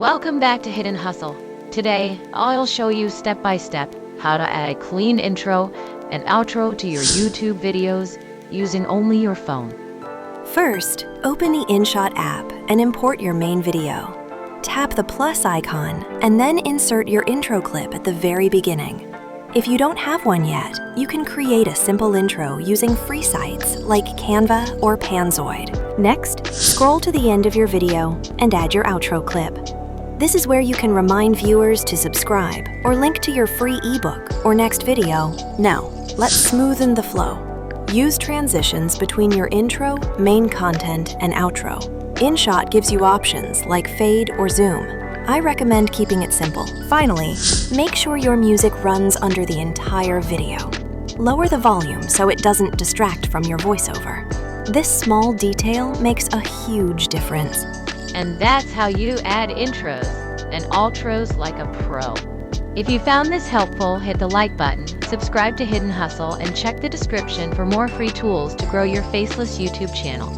Welcome back to Hidden Hustle. Today, I'll show you step by step how to add a clean intro and outro to your YouTube videos using only your phone. First, open the InShot app and import your main video. Tap the plus icon and then insert your intro clip at the very beginning. If you don't have one yet, you can create a simple intro using free sites like Canva or Panzoid. Next, scroll to the end of your video and add your outro clip. This is where you can remind viewers to subscribe or link to your free ebook or next video. Now, let's smoothen the flow. Use transitions between your intro, main content, and outro. InShot gives you options like fade or zoom. I recommend keeping it simple. Finally, make sure your music runs under the entire video. Lower the volume so it doesn't distract from your voiceover. This small detail makes a huge difference. And that's how you add intros and outros like a pro. If you found this helpful, hit the like button, subscribe to Hidden Hustle, and check the description for more free tools to grow your Faceless YouTube channel.